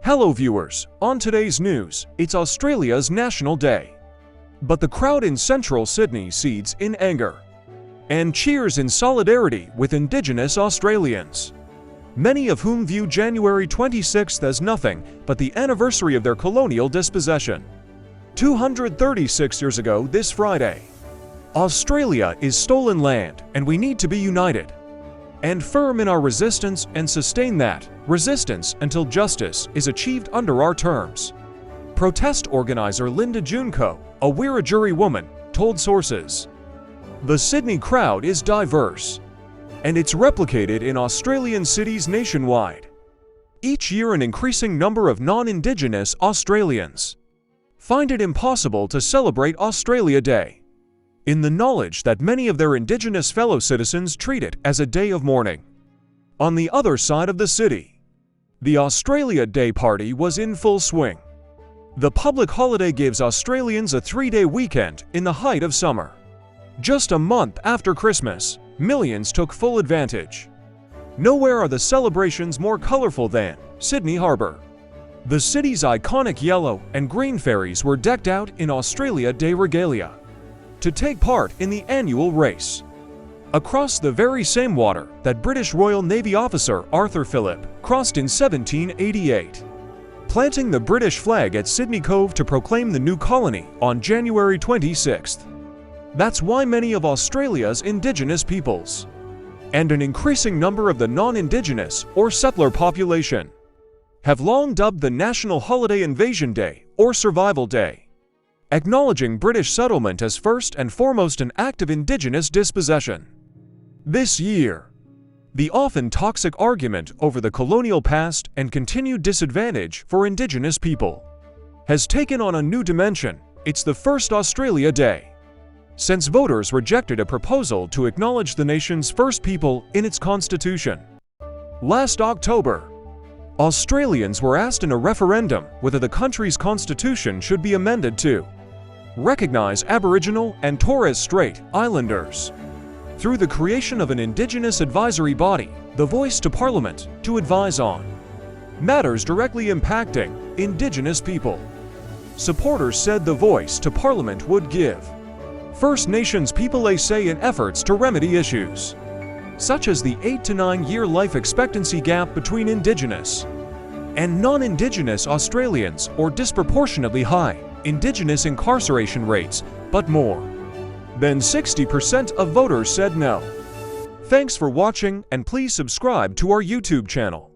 Hello viewers, on today's news, it's Australia's National Day. But the crowd in central Sydney seethes in anger and cheers in solidarity with Indigenous Australians, many of whom view January 26th as nothing but the anniversary of their colonial dispossession. 236 years ago this Friday, Australia is stolen land and we need to be united and firm in our resistance and sustain that resistance until justice is achieved under our terms. Protest organizer Linda Junko, a Wiradjuri woman, told sources. The Sydney crowd is diverse, and it's replicated in Australian cities nationwide. Each year an increasing number of non-Indigenous Australians find it impossible to celebrate Australia Day, in the knowledge that many of their Indigenous fellow citizens treat it as a day of mourning. On the other side of the city, the Australia Day party was in full swing. The public holiday gives Australians a 3-day weekend in the height of summer. Just a month after Christmas, millions took full advantage. Nowhere are the celebrations more colourful than Sydney Harbour. The city's iconic yellow and green ferries were decked out in Australia Day regalia to take part in the annual race across the very same water that British Royal Navy officer Arthur Phillip crossed in 1788, planting the British flag at Sydney Cove to proclaim the new colony on January 26th. That's why many of Australia's Indigenous peoples, and an increasing number of the non-Indigenous or settler population, have long dubbed the national holiday Invasion Day or Survival Day, acknowledging British settlement as first and foremost an act of Indigenous dispossession. This year, the often toxic argument over the colonial past and continued disadvantage for Indigenous people has taken on a new dimension. It's the first Australia Day since voters rejected a proposal to acknowledge the nation's first people in its constitution. Last October, Australians were asked in a referendum whether the country's constitution should be amended to recognize Aboriginal and Torres Strait Islanders through the creation of an Indigenous advisory body, the Voice to Parliament, to advise on matters directly impacting Indigenous people. Supporters said the Voice to Parliament would give First Nations people a say in efforts to remedy issues such as the 8 to 9 year life expectancy gap between Indigenous and non-Indigenous Australians or disproportionately high Indigenous incarceration rates, but more than 60% of voters said no. Thanks for watching and please subscribe to our YouTube channel.